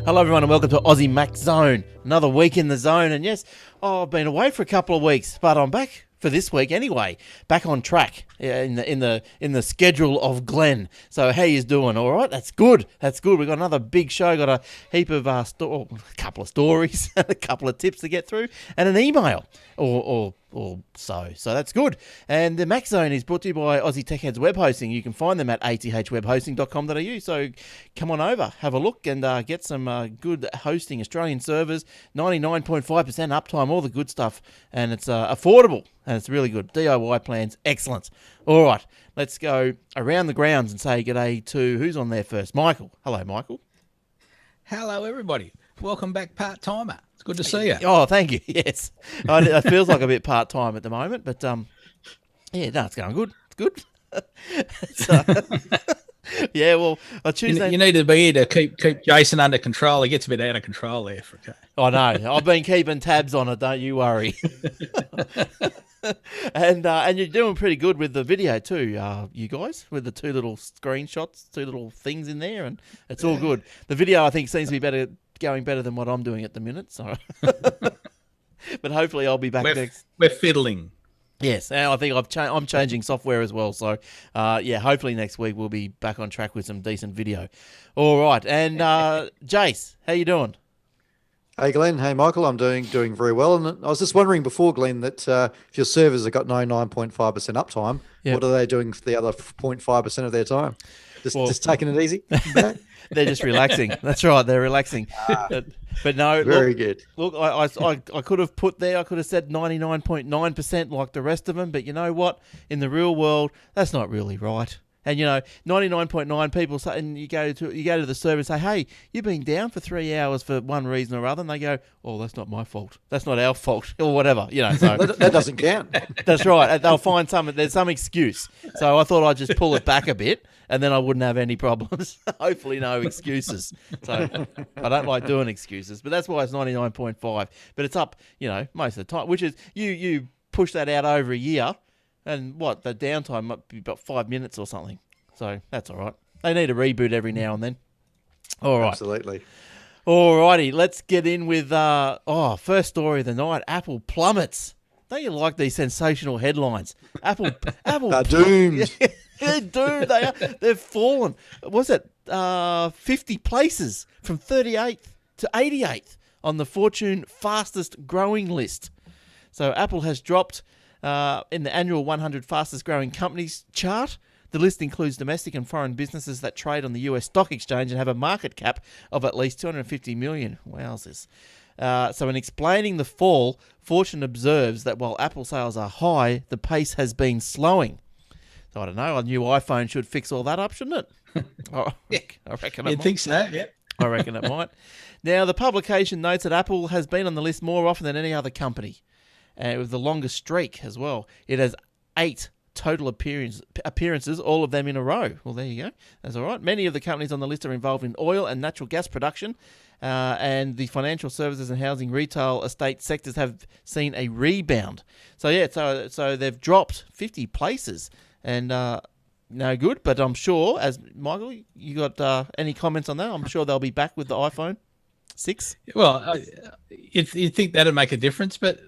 Hello everyone and welcome to Aussie Mac Zone. Another week in the zone, and yes, I've been away for a couple of weeks, but I'm back for this week anyway. Back on track in the schedule of Glenn. So how you doing? All right, that's good. That's good. We've got another big show. Got a heap of a couple of stories, a couple of tips to get through, and an email or so. So that's good. And the Mac Zone is brought to you by Aussie Tech Heads Web Hosting. You can find them at athwebhosting.com.au. So come on over, have a look, and get some good hosting. Australian servers, 99.5% uptime, all the good stuff, and it's affordable and it's really good. DIY plans, excellent. All right, let's go around the grounds and say g'day to who's on there first. Michael. Hello, Michael. Hello, everybody. Welcome back, part-timer. It's good to see you. Oh, thank you. Yes. It feels like a bit part-time at the moment, but yeah, no, it's going good. It's good. Yeah, well, I choose You need to be here to keep Jason under control. He gets a bit out of control there. I know. I've been keeping tabs on it, don't you worry. And you're doing pretty good with the video too, you guys, with the two little screenshots, two little things in there, and it's all good. The video, I think, seems to be going better than what I'm doing at the minute. So, but hopefully I'll be back next. We're fiddling. Yes, and I think I'm changing software as well. So, yeah, hopefully next week we'll be back on track with some decent video. All right, and Jace, how you doing? Hey, Glenn. Hey, Michael. I'm doing very well. And I was just wondering before, Glenn, that if your servers have got 99.5% uptime, What are they doing for the other 0.5% of their time? Just taking it easy? They're just relaxing. That's right. They're relaxing. But no. Very good. Look, I could have put there, I could have said 99.9% like the rest of them. But you know what? In the real world, that's not really right. And, 99.9 people say, and you go to the server and say, hey, you've been down for 3 hours for one reason or other. And they go, oh, that's not my fault. That's not our fault or whatever, So that doesn't count. That's right. They'll find there's some excuse. So I thought I'd just pull it back a bit and then I wouldn't have any problems. Hopefully no excuses. So I don't like doing excuses, but that's why it's 99.5. But it's up, most of the time, which is you push that out over a year. And the downtime might be about 5 minutes or something. So that's all right. They need a reboot every now and then. All right. Absolutely. All righty. Let's get in with, first story of the night. Apple plummets. Don't you like these sensational headlines? Apple They're doomed. They're doomed. They are. They've fallen. Was it 50 places from 38th to 88th on the Fortune fastest growing list. So Apple has dropped in the annual 100 fastest growing companies chart. The list includes domestic and foreign businesses that trade on the US stock exchange and have a market cap of at least 250 million. Wowzers. So in explaining the fall, Fortune observes that while Apple sales are high, the pace has been slowing. So I don't know, a new iPhone should fix all that up, shouldn't it? I reckon it might. Think so, yeah. I reckon it might. Now, the publication notes that Apple has been on the list more often than any other company. With the longest streak as well. It has 8 total appearances, all of them in a row. Well, there you go. That's all right. Many of the companies on the list are involved in oil and natural gas production, and the financial services and housing retail estate sectors have seen a rebound. So, yeah, so they've dropped 50 places, and no good. But I'm sure, as Michael, you got any comments on that? I'm sure they'll be back with the iPhone 6. Well, you'd think that'd make a difference, but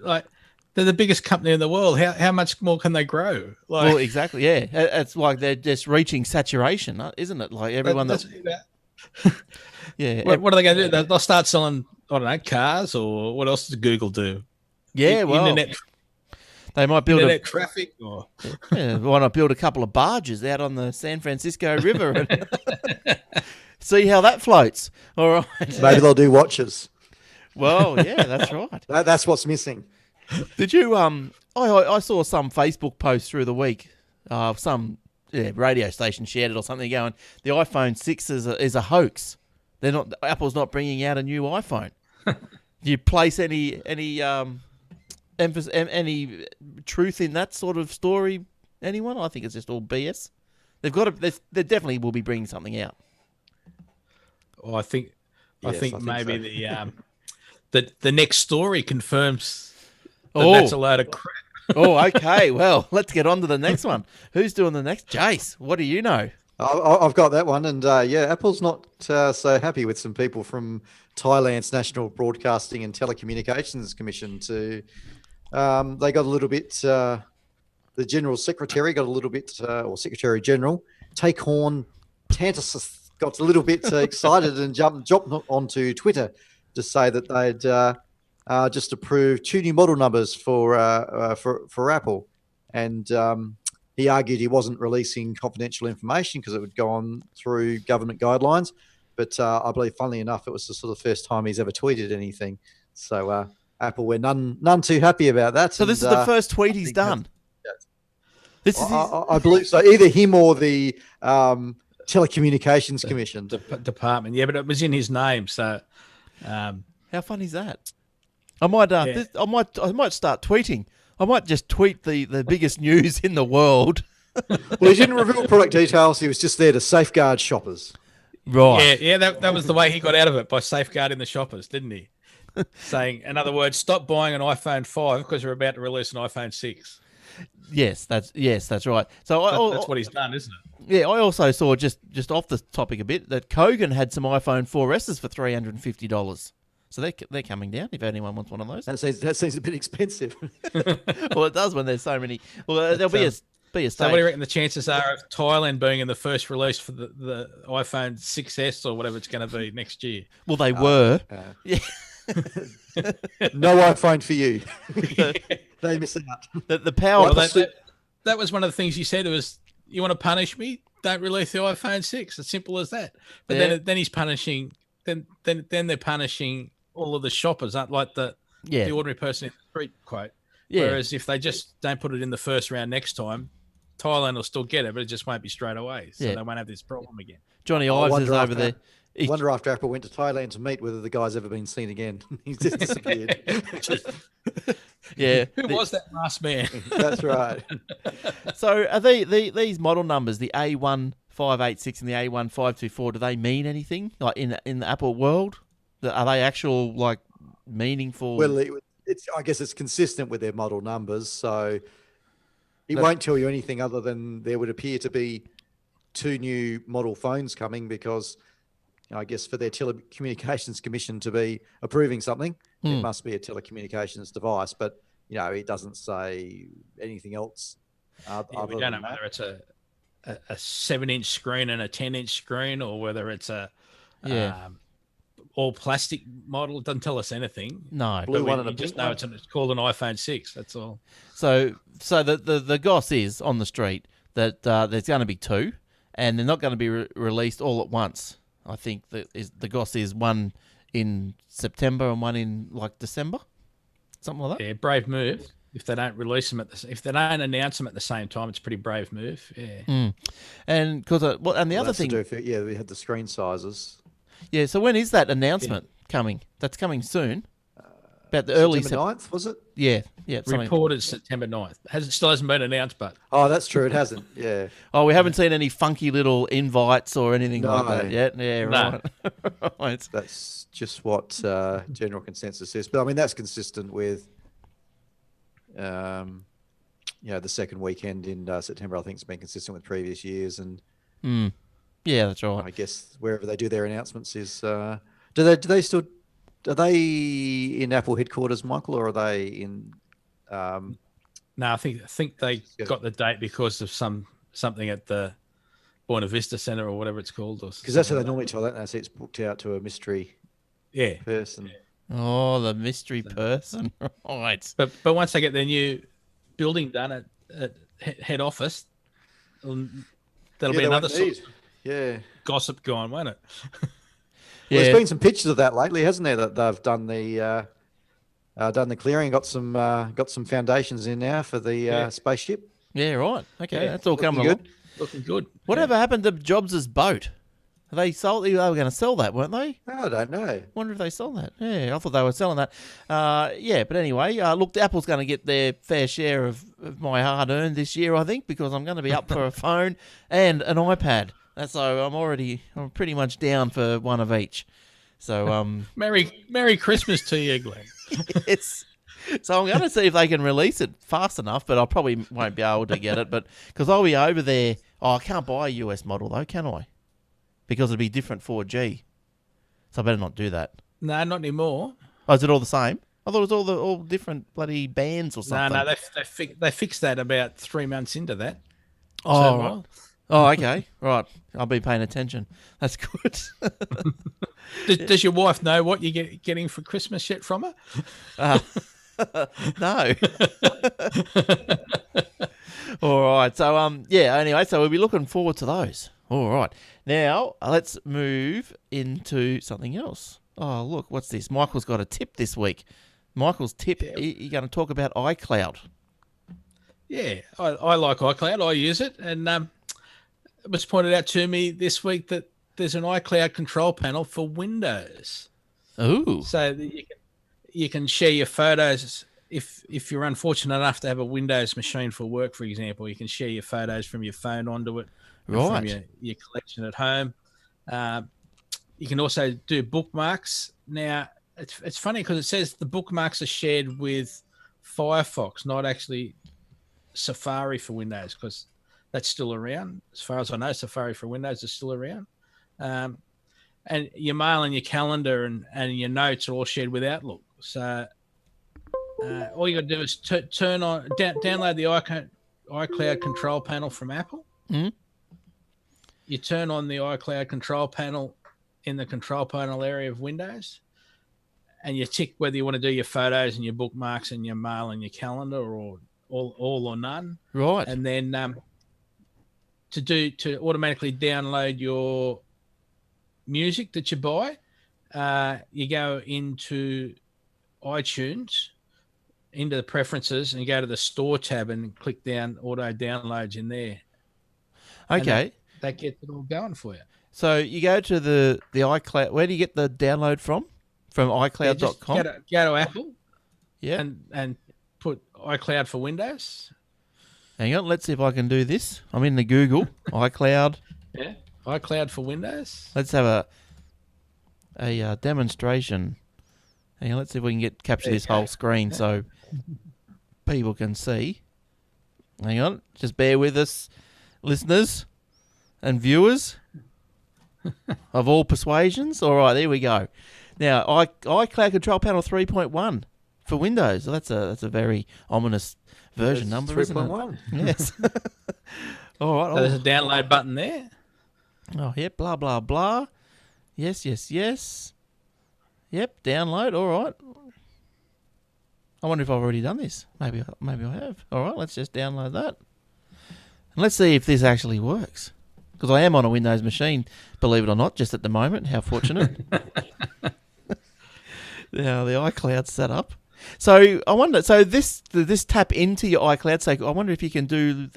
they're the biggest company in the world. How much more can they grow? Well, exactly, yeah. It's like they're just reaching saturation, isn't it? Like everyone yeah. What are they going to do? They'll start selling, I don't know, cars, or what else does Google do? Yeah, Internet. They might build internet traffic, or why not build a couple of barges out on the San Francisco River and see how that floats? All right. Maybe they'll do watches. Well, yeah, that's right. That's what's missing. Did you? I saw some Facebook post through the week. Some radio station shared it or something, going, the iPhone 6 is a hoax. They're not. Apple's not bringing out a new iPhone. Do you place any emphasis, any truth in that sort of story? Anyone? I think it's just all BS. They've got to. They definitely will be bringing something out. Oh, I think maybe so. the next story confirms. That's a load of crap. Oh, okay. Well, let's get on to the next one. Who's doing the next? Jace, what do you know? I've got that one, and Apple's not so happy with some people from Thailand's National Broadcasting and Telecommunications Commission. They got a little bit. The General Secretary got a little bit, or Secretary General, Taekwon Tantasis got a little bit excited and jumped onto Twitter to say that they'd just approved 2 new model numbers for Apple, and he argued he wasn't releasing confidential information because it would go on through government guidelines. But I believe, funnily enough, it was the sort of first time he's ever tweeted anything. So Apple, we're none too happy about that. So this is the first tweet he's done. This is I believe so. Either him or the Telecommunications Commission department. Yeah, but it was in his name. So how fun is that? I might start tweeting. I might just tweet the biggest news in the world. Well, he didn't reveal product details. He was just there to safeguard shoppers. Right. Yeah. That was the way he got out of it, by safeguarding the shoppers, didn't he? Saying, in other words, stop buying an iPhone 5 because we're about to release an iPhone 6. Yes, that's right. So that's what he's done, isn't it? Yeah, I also saw, just off the topic a bit, that Kogan had some iPhone 4Ss for $350. So they're coming down if anyone wants one of those. That seems a bit expensive. Well, it does when there's so many. Well, there'll be a stage. So what do you reckon the chances are of Thailand being in the first release for the iPhone 6S or whatever it's going to be next year? Well, they were. Yeah. No iPhone for you. They miss out. The power. Well, that was one of the things you said. It was, you want to punish me? Don't release the iPhone 6. As simple as that. But then he's punishing. Then they're punishing all of the shoppers, aren't like the ordinary person in the street, quote. Yeah. Whereas if they just don't put it in the first round next time, Thailand will still get it, but it just won't be straight away. So they won't have this problem again. Johnny Ives is over there. I wonder after Apple went to Thailand to meet whether the guy's ever been seen again. He's just disappeared. Yeah. Who was that last man? That's right. So are these model numbers, the A1586 and the A1524, do they mean anything like in the Apple world? Are they actual like meaningful? Well, I guess it's consistent with their model numbers, so it won't tell you anything other than there would appear to be 2 new model phones coming, because I guess for their Telecommunications Commission to be approving something, it must be a telecommunications device. But it doesn't say anything else. We don't know whether it's a 7-inch screen and a 10-inch screen, or whether it's a all plastic model. It doesn't tell us anything. No, blue one and a just know it's called an iPhone 6. That's all. So the goss is on the street that there's going to be 2, and they're not going to be released all at once. I think the goss is one in September and one in like December, something like that. Yeah, brave move. If they don't release them if they don't announce them at the same time, it's a pretty brave move. Yeah. And because and the other thing, we had the screen sizes. Yeah. So when is that announcement coming? That's coming soon. About the early September 9th, was it? Yeah. Reported September 9th. Still hasn't been announced, but... Oh, that's true. It hasn't. Yeah. Oh, we haven't seen any funky little invites or anything like that yet. Yeah, right. Right. That's just what general consensus is. But I mean, that's consistent with, the second weekend in September. I think it's been consistent with previous years, and yeah, that's right. I guess wherever they do their announcements is. Do they still? Are they in Apple headquarters, Michael, or are they in? No, I think they got the date because of something at the Buena Vista Center or whatever it's called. Because that's how they normally tell that. They say it's booked out to a mystery person. Yeah. Oh, the mystery person. Right. But once they get their new building done at head office, that'll be another sort of gossip going, won't it? Well, there's been some pictures of that lately, hasn't there? That they've done the clearing, got some foundations in now for the spaceship. Yeah, right. Okay, that's all coming along. Looking good. Whatever happened to Jobs' boat? They sold. They were going to sell that, weren't they? I don't know. Wonder if they sold that. Yeah, I thought they were selling that. But anyway, look, Apple's going to get their fair share of my hard-earned this year, I think, because I'm going to be up for a phone and an iPad. So I'm pretty much down for one of each. So Merry Christmas to you, Glenn. Yes. So I'm going to see if they can release it fast enough, but I probably won't be able to get it. But because I'll be over there Oh, I can't buy a US model though, can I? Because it'd be different 4G. So I better not do that. No, not anymore. Oh, is it all the same? I thought it was all different bloody bands or something. No, they fixed that about 3 months into that. Oh, right. Oh, okay. Right. I'll be paying attention. That's good. Does your wife know what you're getting for Christmas yet from her? No. All right. So, anyway, so we'll be looking forward to those. All right. Now, let's move into something else. Oh, look, what's this? Michael's got a tip this week. Michael's tip, you're going to talk about iCloud. Yeah, I like iCloud. I use it. And it was pointed out to me this week that there's an iCloud control panel for Windows. Ooh. So that you can share your photos. If you're unfortunate enough to have a Windows machine for work, for example, you can share your photos from your phone onto it, right? From your collection at home. You can also do bookmarks. Now, it's funny because it says the bookmarks are shared with Firefox, not actually Safari for Windows, because that's still around. As far as I know, Safari for Windows is still around. And your mail and your calendar and your notes are all shared with Outlook. So all you got to do is turn on, download the iCloud control panel from Apple. Mm-hmm. You turn on the iCloud control panel in the control panel area of Windows, and you tick whether you want to do your photos and your bookmarks and your mail and your calendar, or all or none. Right. And then to automatically download your music that you buy, you go into iTunes, into the preferences, and you go to the store tab and click down auto downloads in there. Okay. That gets it all going for you. So you go to the iCloud. Where do you get the download from? From iCloud.com? Yeah, go to Apple. Yeah. And put iCloud for Windows. Hang on. Let's see if I can do this. I'm in the Google. iCloud. Yeah. iCloud for Windows. Let's have a demonstration. Hang on. Let's see if we can capture this whole screen so people can see. Hang on. Just bear with us, listeners and viewers of all persuasions. All right, there we go. Now, iCloud Control Panel 3.1 for Windows. So that's a very ominous version number, isn't it? 3.1. Yes. All right. So there's a download button there. Oh, yep. Blah blah blah. Yes. Yep. Download. All right. I wonder if I've already done this. Maybe I have. All right. Let's just download that, and let's see if this actually works. Because I am on a Windows machine, believe it or not, just at the moment. How fortunate. Now the iCloud's set up. So I wonder. So this tap into your iCloud. So I wonder if you can do.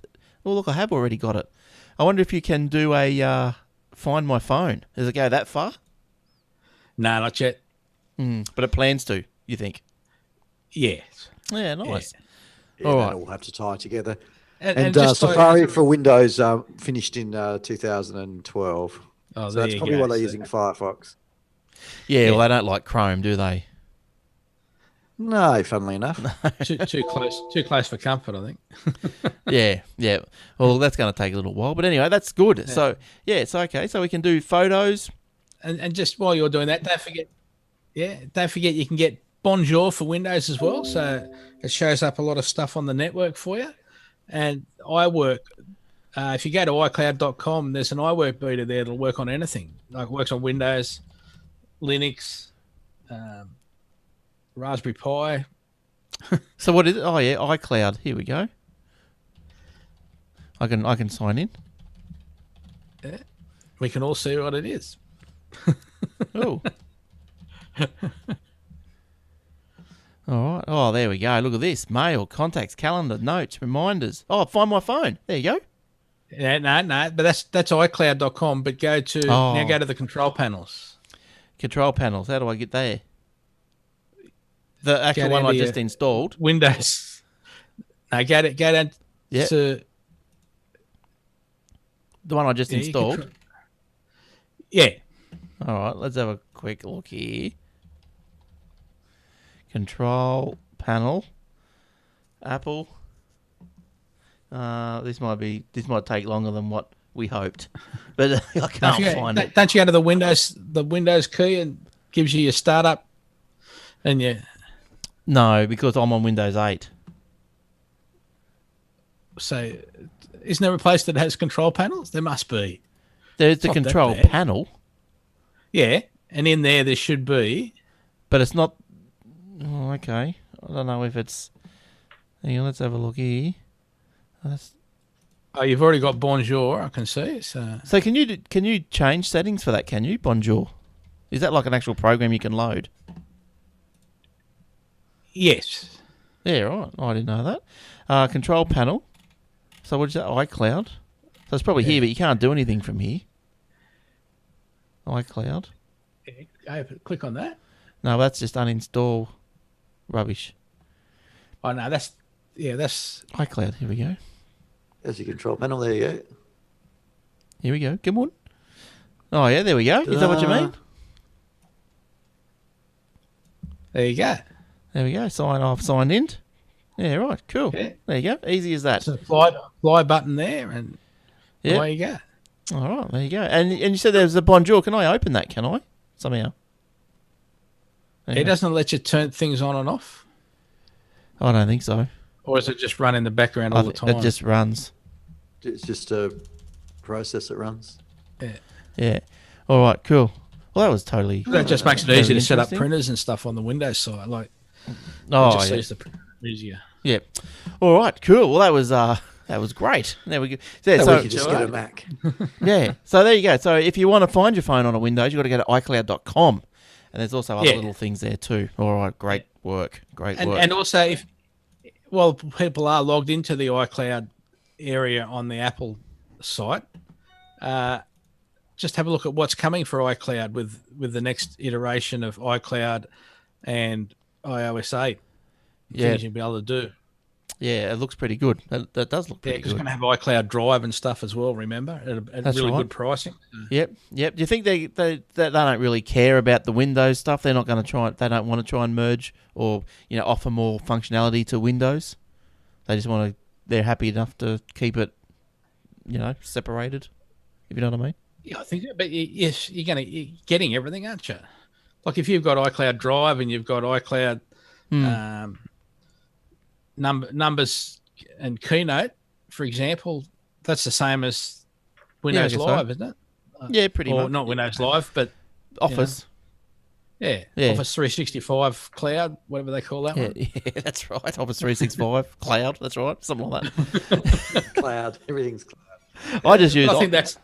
Oh look, I have already got it. I wonder if you can do a Find My Phone. Does it go that far? No, not yet. But it plans to. You think? Yeah. Yeah, nice. Yeah, all that right. all have to tie together. And And Safari for Windows finished in 2012. Oh, So that's probably why they're using Firefox. Yeah, well, they don't like Chrome, do they? No, funnily enough. too close for comfort, I think. Yeah. Well, that's going to take a little while, but anyway, that's good. Yeah. So yeah, it's okay. So we can do photos. And just while you're doing that, don't forget you can get Bonjour for Windows as well. So it shows up a lot of stuff on the network for you. And iWork, if you go to iCloud.com, there's an iWork beta there that'll work on anything. Like it works on Windows, Linux, Raspberry Pi. So what is it? Oh yeah, iCloud. Here we go. I can sign in. Yeah. We can all see what it is. Oh. All right. Oh, there we go. Look at this. Mail, contacts, calendar, notes, reminders. Oh, Find My Phone. There you go. Yeah, no. But that's iCloud.com. But go to the control panels. Control panels. How do I get there? The actual one I just installed. Windows. No, go down to the one I just installed. Yeah. All right. Let's have a quick look here. Control panel, Apple. This might take longer than what we hoped, but I can't find it. Don't you go to the Windows key and gives you your startup, and you? No, because I'm on Windows 8. So, isn't there a place that has control panels? There must be. There's the control panel. Yeah, and in there should be. But it's not. Oh, okay. I don't know if it's. Hang on, let's have a look here. Oh, you've already got Bonjour, I can see. So can you change settings for that? Can you Bonjour? Is that like an actual program you can load? Yes. Yeah, right. I didn't know that. Control panel. So what is that? iCloud. So it's probably here, but you can't do anything from here. iCloud. Click on that. No, that's just uninstall rubbish. Oh no, that's iCloud. Here we go. There's your control panel. There you go. Here we go. Come on. Oh yeah, there we go. Is that what you mean? There you go. There we go. Sign off, sign in. Yeah, right. Cool. Yeah. There you go. Easy as that. So fly button there, and away you go. All right, there you go. And you said there's a Bonjour. Can I open that? Can I somehow? It doesn't let you turn things on and off. I don't think so. Or is it just run in the background all the time? It just runs. It's just a process that runs. Yeah. Yeah. All right. Cool. Well, that was totally. That just makes it easy to set up printers and stuff on the Windows side. Like, just sees the printer easier. Yeah. All right. Cool. Well, that was great. There we go. Yeah, so we could just get a Mac. Yeah. So there you go. So if you want to find your phone on a Windows, you've got to go to iCloud.com. And there's also other little things there too. All right. Great work. Great work. And also, people are logged into the iCloud area on the Apple site, just have a look at what's coming for iCloud with the next iteration of iCloud and iOS 8. Things you'll be able to do. Yeah, it looks pretty good. That does look pretty good. It's going to have iCloud Drive and stuff as well, remember? At really good pricing. Yep. Do you think they don't really care about the Windows stuff? They're not going to try. They don't want to try and merge or offer more functionality to Windows. They just want to. They're happy enough to keep it, separated. If you know what I mean. Yeah, I think. But yes, you're getting everything, aren't you? Like if you've got iCloud Drive and you've got iCloud. Numbers and Keynote, for example, that's the same as Windows Live, isn't it? Yeah, pretty much. Or not Windows Live, but Office. Yeah, Office 365 Cloud, whatever they call that one. Yeah, that's right. Office 365 Cloud, that's right. Something like that. Cloud, everything's cloud. I just use. I think that's.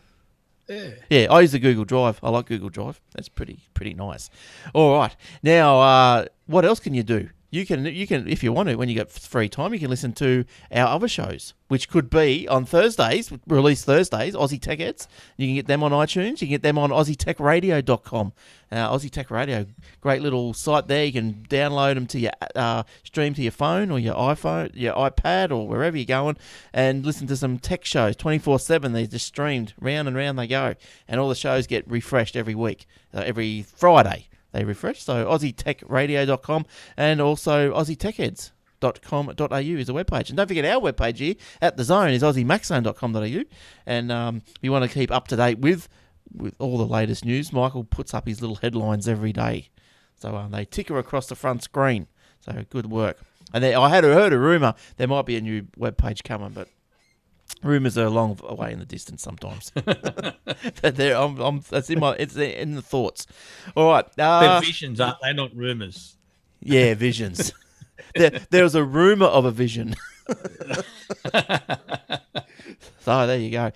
Yeah, I use the Google Drive. I like Google Drive. That's pretty nice. All right, now what else can you do? You can, if you want to, when you get free time, you can listen to our other shows, which could be on Thursdays, release Thursdays, Aussie Tech Heads. You can get them on iTunes. You can get them on AussieTechRadio.com. Aussie Tech Radio, great little site there. You can download them to your stream to your phone or your iPhone, your iPad, or wherever you're going, and listen to some tech shows 24/7. They're just streamed round and round they go, and all the shows get refreshed every week, every Friday. They refresh. So AussieTechRadio.com and also AussieTechHeads.com.au is a webpage. And don't forget our webpage here at The Zone is AussieMaxZone.com.au. And if you want to keep up to date with all the latest news, Michael puts up his little headlines every day. So they ticker across the front screen. So good work. And I had heard a rumour there might be a new webpage coming, but rumours are a long way in the distance sometimes. But it's in the thoughts. All right. They're visions, aren't they? Not rumours. Yeah, visions. There was a rumour of a vision. So there you go.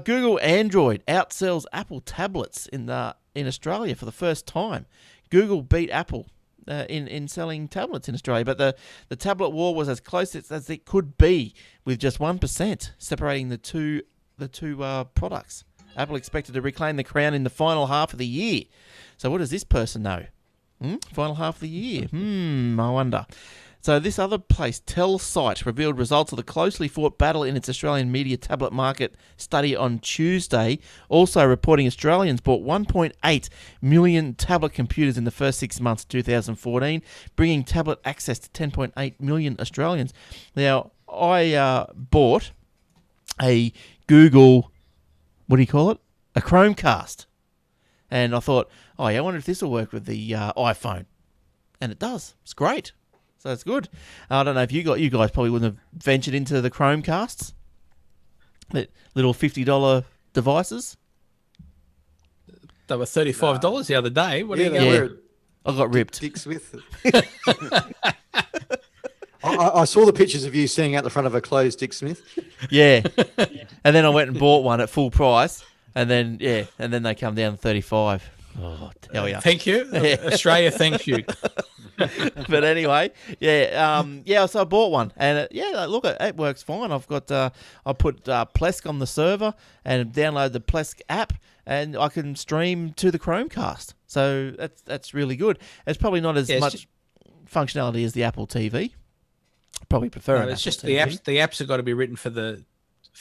Google Android outsells Apple tablets in Australia for the first time. Google beat Apple in selling tablets in Australia, but the tablet war was as close as it could be, with just 1% separating the two products. Apple expected to reclaim the crown in the final half of the year. So what does this person know? Final half of the year. I wonder. So this other place, Telsite, revealed results of the closely fought battle in its Australian media tablet market study on Tuesday, also reporting Australians bought 1.8 million tablet computers in the first 6 months of 2014, bringing tablet access to 10.8 million Australians. Now, I bought a Google, what do you call it? A Chromecast. And I thought, oh, yeah, I wonder if this will work with the iPhone. And it does. It's great. So it's good. I don't know if you guys probably wouldn't have ventured into the Chromecasts. The little $50 devices. They were $35 the other day. What yeah, are you were. I got ripped. Dick Smith. I saw the pictures of you standing out the front of a closed Dick Smith. Yeah. And then I went and bought one at full price. And then, they come down to 35. Oh, tell ya. Thank you. Australia, thank you. But anyway, so I bought one. And, look, it works fine. I've got, I put Plesk on the server and download the Plesk app, and I can stream to the Chromecast. So that's really good. It's probably not as much functionality as the Apple TV. Probably prefer it. It's just TV. The apps have got to be written for the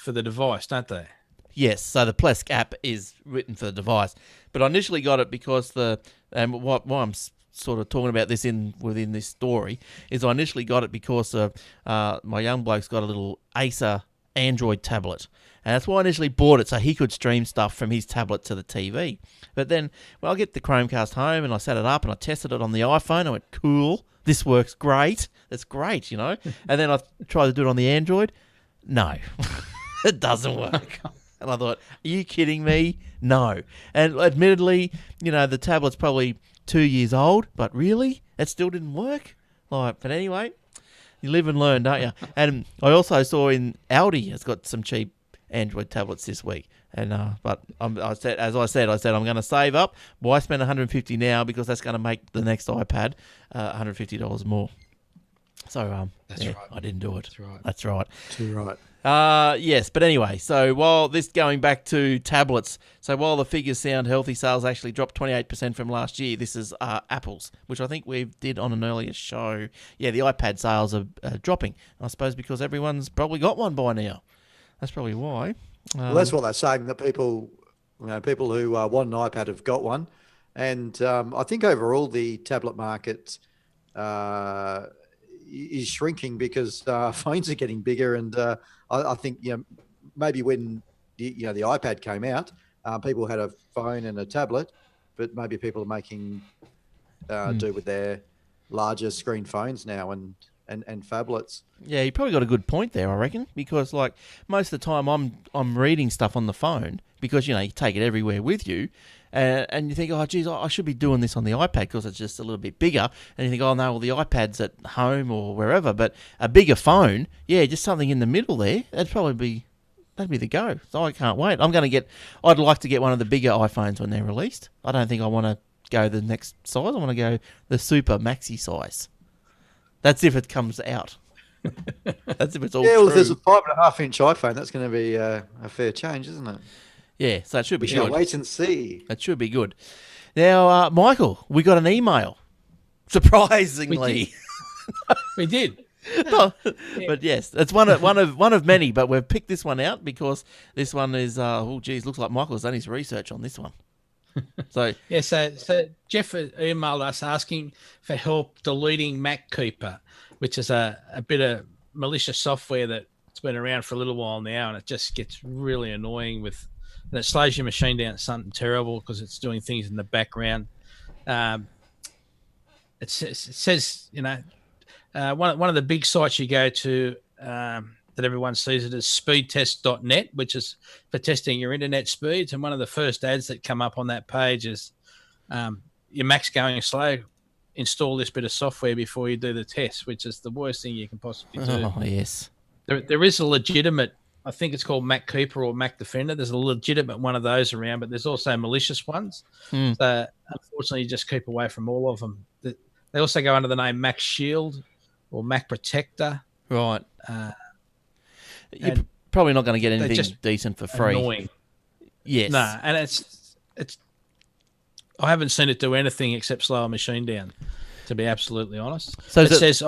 device, don't they? Yes, so the Plesk app is written for the device. But I initially got it because why I'm sort of talking about this within this story is I initially got it because my young bloke's got a little Acer Android tablet. And that's why I initially bought it, so he could stream stuff from his tablet to the TV. But then, I get the Chromecast home, and I set it up, and I tested it on the iPhone. I went, cool, this works great. That's great, And then I tried to do it on the Android. No, it doesn't work. And I thought, are you kidding me? No. And admittedly, the tablet's probably 2 years old, but really, it still didn't work. But anyway, you live and learn, don't you? And I also saw in Aldi has got some cheap Android tablets this week. And but I said I'm going to save up. Why spend $150 now? Because that's going to make the next iPad $150 more. So that's right. I didn't do it. That's right. Too right. Yes, but anyway, so while this going back to tablets, so while the figures sound healthy, sales actually dropped 28% from last year. This is Apple's, which I think we did on an earlier show. Yeah, the iPad sales are dropping. I suppose because everyone's probably got one by now. That's probably why. Well, that's what they're saying, that people who want an iPad have got one. And I think overall the tablet market is shrinking because phones are getting bigger. And I think, maybe when the iPad came out, people had a phone and a tablet, but maybe people are making do with their larger screen phones now and phablets. Yeah, you probably got a good point there, I reckon, because like most of the time I'm reading stuff on the phone because you take it everywhere with you, and you think, oh geez, I should be doing this on the iPad because it's just a little bit bigger, and you think, oh no, well the iPad's at home or wherever, but a bigger phone, just something in the middle there, that'd be the go. So I can't wait. I'd like to get one of the bigger iPhones when they're released. I don't think I want to go the next size. I want to go the super maxi size. That's if it comes out. That's if it's all true. Well, if there's a 5.5-inch iPhone, that's going to be a fair change, isn't it? Yeah, so it should be good. We shall wait and see. It should be good. Now, Michael, we got an email. Surprisingly. We did. No, but yes, it's one of many, but we've picked this one out because this one is, looks like Michael's done his research on this one. So Jeff emailed us asking for help deleting MacKeeper, which is a bit of malicious software that's been around for a little while now, and it just gets really annoying and it slows your machine down to something terrible because it's doing things in the background. It says one of the big sites you go to that everyone sees it as speedtest.net, which is for testing your internet speeds. And one of the first ads that come up on that page is your Mac's going slow. Install this bit of software before you do the test, which is the worst thing you can possibly do. Oh, yes. There is a legitimate, I think it's called MacKeeper or Mac Defender. There's a legitimate one of those around, but there's also malicious ones. So unfortunately, you just keep away from all of them. They also go under the name Mac Shield or Mac Protector. Right. You're probably not going to get anything decent for free. Annoying. Yes. No, and it's. I haven't seen it do anything except slow a machine down, to be absolutely honest. So it says,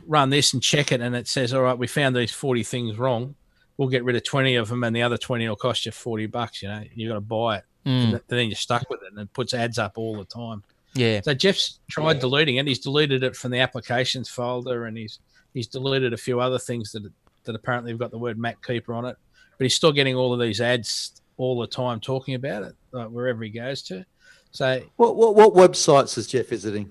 run this and check it, and it says, all right, we found these 40 things wrong. We'll get rid of 20 of them, and the other 20 will cost you $40. You got to buy it. And then you're stuck with it, and it puts ads up all the time. Yeah. So Jeff's tried deleting it. He's deleted it from the applications folder, and he's deleted a few other things that apparently have got the word MacKeeper on it. but he's still getting all of these ads all the time talking about it, like wherever he goes to. So what websites is Jeff visiting?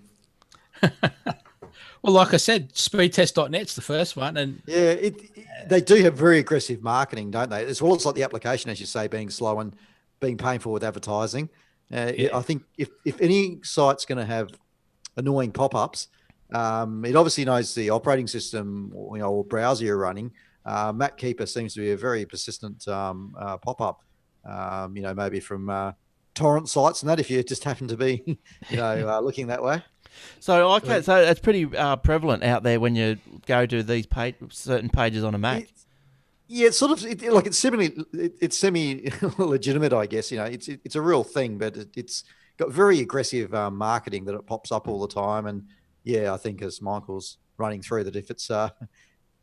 well, like I said, speedtest.net's the first one, and yeah, they do have very aggressive marketing, don't they? As well as like the application, as you say, being slow and being painful with advertising. I think if any site's going to have annoying pop-ups, it obviously knows the operating system, or browser you're running. MacKeeper seems to be a very persistent pop-up. Maybe from torrent sites and that, if you just happen to be, looking that way. So it's pretty prevalent out there when you go to these certain pages on a Mac. It's sort of it's semi legitimate, I guess. It's a real thing, but it's got very aggressive marketing that it pops up all the time. And yeah, I think as Michael's running through that,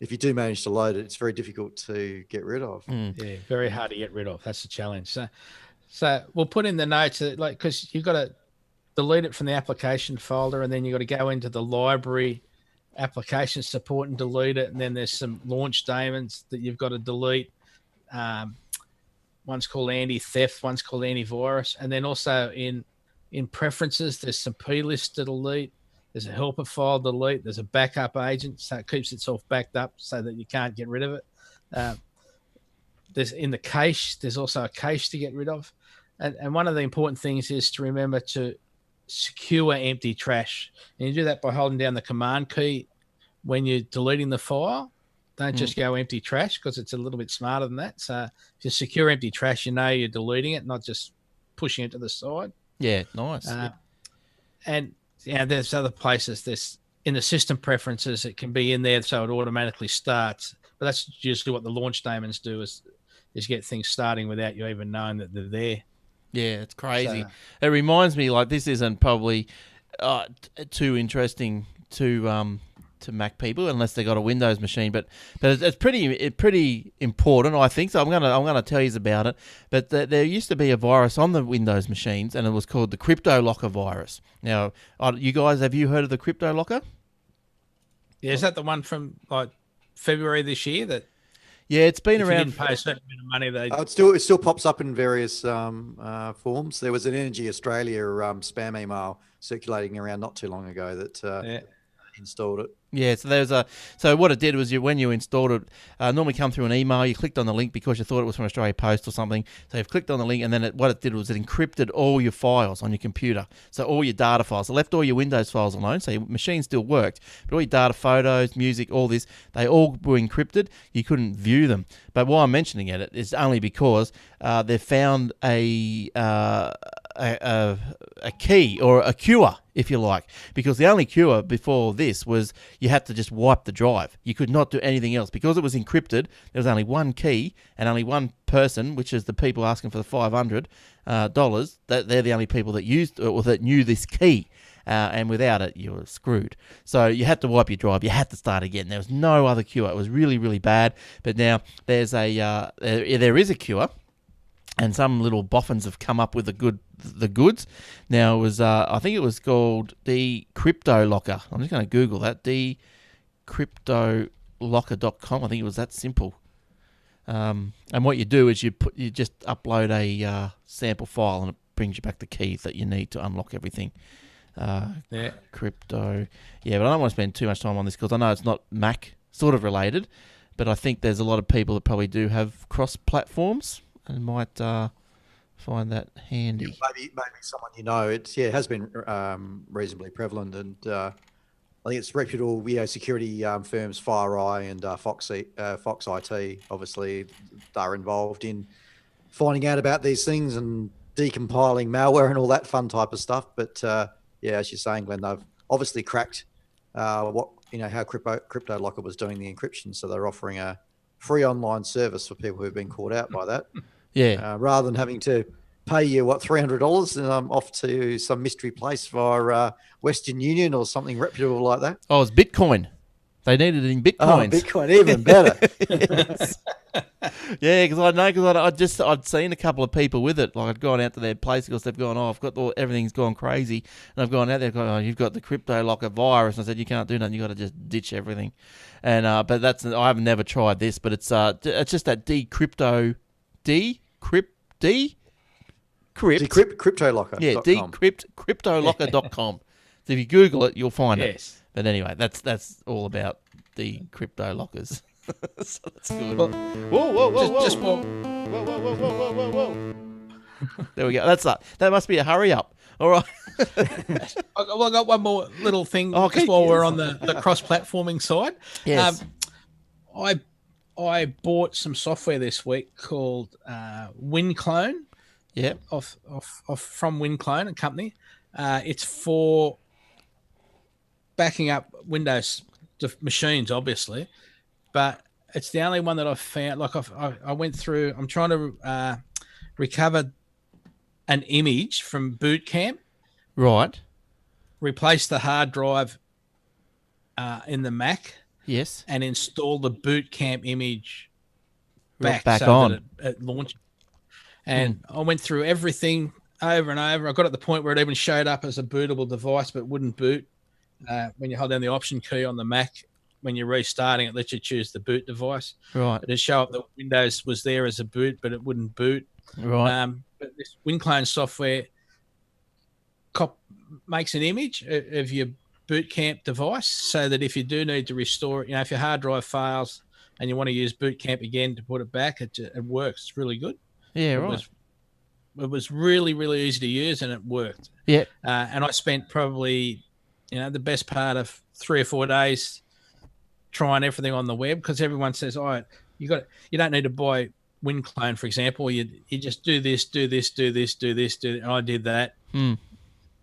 if you do manage to load it, it's very difficult to get rid of. Yeah, very hard to get rid of. That's the challenge. So we'll put in the notes because you've got to delete it from the application folder, and then you've got to go into the library application support and delete it. And then there's some launch daemons that you've got to delete. One's called anti-theft, one's called antivirus. And then also in preferences, there's some plist to delete. There's a helper file to delete. There's a backup agent, so it keeps itself backed up so that you can't get rid of it. There's in the cache, there's also a cache to get rid of. And one of the important things is to remember to secure empty trash. And you do that by holding down the command key when you're deleting the file. Don't just go empty trash, because it's a little bit smarter than that. So if you secure empty trash, you're deleting it, not just pushing it to the side. Yeah, nice. And there's other places. There's in the system preferences, it can be in there so it automatically starts. But that's usually what the launch daemons do is get things starting without you even knowing that they're there. Yeah, it's crazy. It reminds me, this isn't probably too interesting to Mac people unless they got a Windows machine, but it's pretty important, I think. So I'm gonna tell you about it. But there used to be a virus on the Windows machines, and it was called the Cryptolocker Virus. Now, you guys, have you heard of the Cryptolocker? Yeah, is that the one from February this year that? Yeah, it's been around. You didn't pay a certain amount of money. It still pops up in various forms. There was an Energy Australia spam email circulating around not too long ago that installed it. Yeah, so what it did was when you installed it, normally come through an email, you clicked on the link because you thought it was from Australia Post or something. So you've clicked on the link, and then what it did was it encrypted all your files on your computer. So all your data files. It left all your Windows files alone, so your machine still worked. But all your data, photos, music, all this, they all were encrypted. You couldn't view them. But why I'm mentioning it is only because they found a key or a cure, if you like, because the only cure before this was you had to just wipe the drive. You could not do anything else because it was encrypted. There was only one key and only one person, which is the people asking for the $500. That they're the only people that used or that knew this key. And without it, you were screwed. So you had to wipe your drive. You had to start again. There was no other cure. It was really, really bad. But now there is a cure. And some little boffins have come up with the goods. Now it was, I think it was called the Cryptolocker. I'm just going to Google that. Cryptolocker.com. I think it was that simple. And what you do is you just upload a sample file, and it brings you back the keys that you need to unlock everything. Crypto. Yeah, but I don't want to spend too much time on this because I know it's not Mac sort of related, but I think there's a lot of people that probably do have cross platforms and might find that handy. Yeah, maybe someone it has been reasonably prevalent, and I think it's reputable security firms, FireEye and Fox IT. Obviously, they're involved in finding out about these things and decompiling malware and all that fun type of stuff. But as you're saying, Glenn, they've obviously cracked how Cryptolocker was doing the encryption. So they're offering a free online service for people who've been caught out by that. Yeah. Rather than having to pay you $300 off to some mystery place via Western Union or something reputable like that. Oh, it's Bitcoin. They need it in Oh, Bitcoins. Bitcoin, even better. Yeah, because I'd seen a couple of people with it. Like I'd gone out to their place because they've gone, I've got everything's gone crazy, and I've gone out there, gone, you've got the Cryptolocker Virus. And I said, you can't do nothing. You got to just ditch everything. And but I've never tried this, but it's just that Cryptolocker. Yeah, Cryptolocker.com. So if you Google it, you'll find it. But anyway, that's all about the crypto lockers. So that's good. Well, Whoa. Just more. Whoa. There we go. That's that. That must be a hurry up. All right. I got one more little thing Okay. just while we're on the cross-platforming side. Yes. I bought some software this week called WinClone. Yep. From WinClone, a company. It's for backing up Windows machines, obviously, but it's the only one that I've found. Like I went through. I'm trying to recover an image from Boot Camp. Right. Replace the hard drive in the Mac. Yes. And install the Boot Camp image back on that it launched. And I went through everything over and over. I got at the point where it even showed up as a bootable device, but wouldn't boot. When you hold down the Option key on the Mac, when you're restarting, it lets you choose the boot device. Right. It'd show up that Windows was there as a boot, but it wouldn't boot. Right. But this WinClone software makes an image of your Boot Camp device, so that if you do need to restore it, if your hard drive fails and you want to use Boot Camp again to put it back, it works. It's really good. Yeah, right. It was really, really easy to use, and it worked. Yeah. And I spent probably, the best part of 3 or 4 days trying everything on the web, because everyone says, you don't need to buy WinClone, for example. You just do this, and I did that.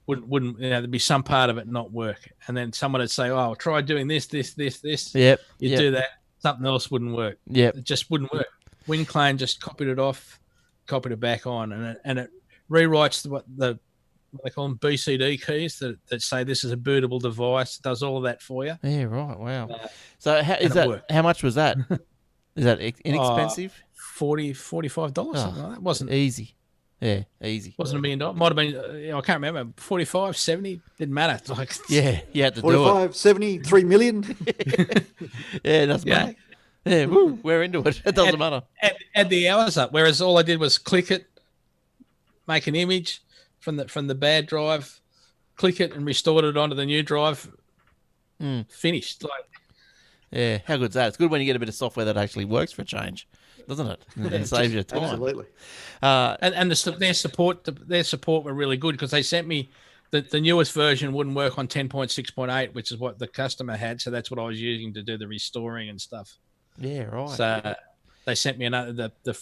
Wouldn't there'd be some part of it not work, and then someone would say, "Oh, try doing this." Yep. You do that, something else wouldn't work. Yep. It just wouldn't work. WinClone just copied it off, copied it back on, and it rewrites what they call them BCD keys that say this is a bootable device. It does all of that for you. Yeah, right. Wow. So how much was that? Is that inexpensive? $45, something like that. It wasn't easy. Yeah, easy. Wasn't $1 million. Might have been, I can't remember, 45, 70, didn't matter. It's like, yeah, you had to 45, do it. 70, 3 million. Yeah, it doesn't matter. Yeah, woo, we're into it. It doesn't matter. Add the hours up, whereas all I did was click it, make an image from the bad drive, click it and restored it onto the new drive. Finished. Yeah, how good's that? It's good when you get a bit of software that actually works for a change, doesn't it? It saves you time. Absolutely. And their support were really good, because they sent me the newest version wouldn't work on 10.6.8, which is what the customer had. So that's what I was using to do the restoring and stuff. Yeah, right. So they sent me another the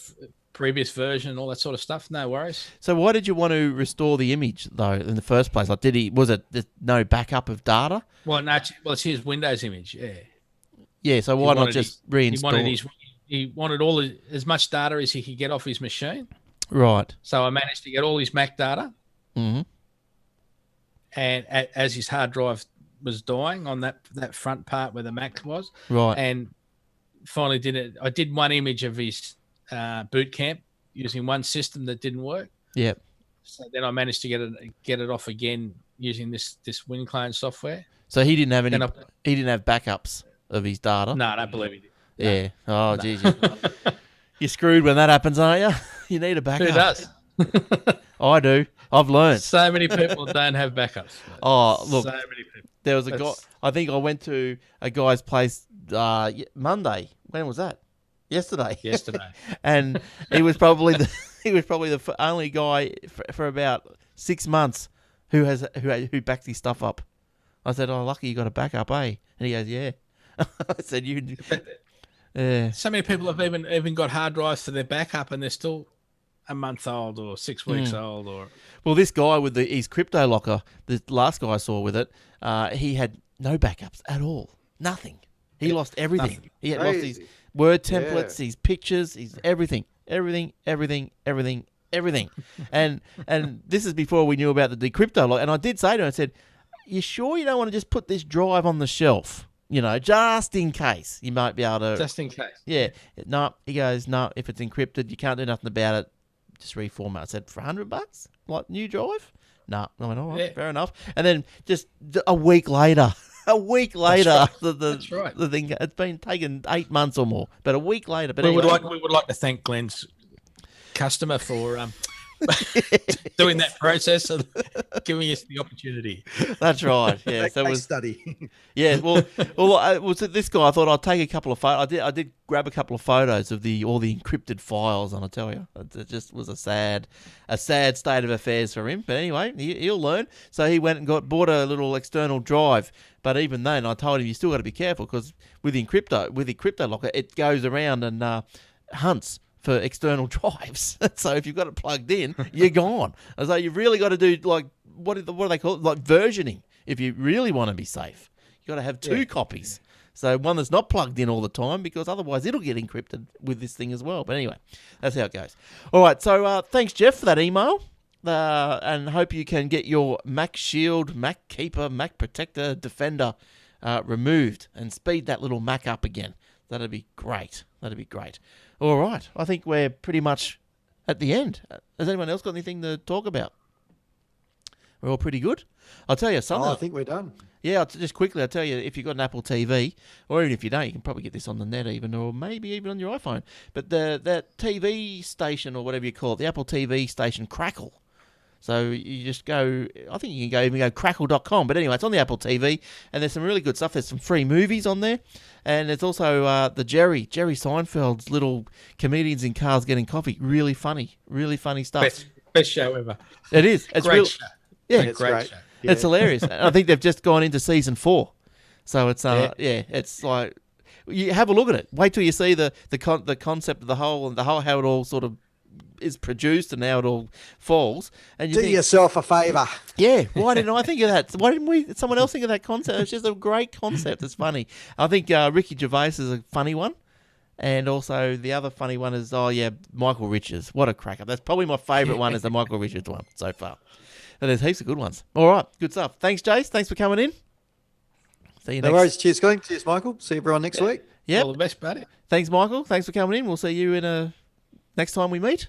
previous version, all that sort of stuff. No worries. So why did you want to restore the image though in the first place? Like, was it no backup of data? Well, no, it's his Windows image. Yeah. Yeah. So why not just reinstall? He wanted as much data as he could get off his machine. Right. So I managed to get all his Mac data. Mm-hmm. And as his hard drive was dying on that front part where the Mac was. Right. And finally did it. I did one image of his Boot Camp using one system that didn't work. Yep. So then I managed to get it off again using this WinClone software. So he didn't have he didn't have backups of his data? No, I don't believe he did. Yeah. Oh, geez. You're screwed when that happens, aren't you? You need a backup. Who does? I do. I've learned. So many people don't have backups. Oh, look. So many people. There was a guy. I think I went to a guy's place Monday. When was that? Yesterday. And he was probably the only guy for about 6 months who backs his stuff up. I said, "Oh, lucky you got a backup, eh?" And he goes, "Yeah." I said, "You." So many people have even got hard drives for their backup, and they're still a month old or 6 weeks old. Or well, this guy with his Cryptolocker, the last guy I saw with it, he had no backups at all. Nothing. He lost everything. Nothing. He had lost his Word templates, his pictures, his everything. and this is before we knew about the decrypto lock. And I did say to him, I said, "You sure you don't want to just put this drive on the shelf just in case you might be able to. Just in case. Yeah. No, he goes, no, if it's encrypted, you can't do nothing about it. Just reformat. I said, for $100? Like, new drive? No. I went, all right, fair enough. And then just a week later, That's right. the thing, it's been taken 8 months or more, but a week later. But we anyway. would like to thank Glenn's customer for doing that process and giving us the opportunity. That's right. Yeah. So it was study. Yeah. Well, was it this guy? I thought I'd take a couple of photos. I did grab a couple of photos of all the encrypted files, and I tell you, it just was a sad state of affairs for him. But anyway, he'll learn. So he went and bought a little external drive. But even then, I told him you still got to be careful because with the Cryptolocker, it goes around and hunts for external drives. So if you've got it plugged in, you're gone. So you've really got to do like what do they call it? Like versioning. If you really want to be safe, you got to have two copies. So one that's not plugged in all the time because otherwise it'll get encrypted with this thing as well. But anyway, that's how it goes. All right. So thanks, Jeff, for that email. And hope you can get your Mac Shield, MacKeeper, Mac Protector, Defender removed and speed that little Mac up again. That'd be great. All right. I think we're pretty much at the end. Has anyone else got anything to talk about? We're all pretty good. I'll tell you something. I think we're done. Yeah, just quickly, I'll tell you, if you've got an Apple TV, or even if you don't, you can probably get this on the net even, or maybe even on your iPhone. But that TV station, or whatever you call it, the Apple TV station, Crackle. So you just go, I think you can even go crackle.com. But anyway, it's on the Apple TV, and there's some really good stuff. There's some free movies on there. And there's also the Jerry Seinfeld's little comedians in cars getting coffee. Really funny stuff. Best show ever. It is. It's great show. Yeah, it's great. Show. Yeah. It's hilarious. I think they've just gone into season 4. So it's it's like, you have a look at it. Wait till you see the concept of the whole and how it all sort of is produced and how it all falls. And you do yourself a favour. Yeah, why didn't I think of that? Why didn't someone else think of that concept? It's just a great concept. It's funny. I think Ricky Gervais is a funny one. And also the other funny one is, Michael Richards. What a cracker. That's probably my favourite one is the Michael Richards one so far. But there's heaps of good ones. All right, good stuff. Thanks, Jace. Thanks for coming in. See you next. No worries. Cheers, Glenn. Cheers, Michael. See everyone next week. Yeah. All the best, buddy. Thanks, Michael. Thanks for coming in. We'll see you in next time we meet.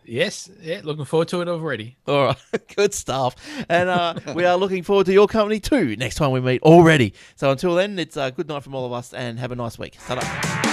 Yes. Yeah. Looking forward to it already. All right. Good stuff. And we are looking forward to your company too next time we meet already. So until then, it's a good night from all of us and have a nice week. Ta-da.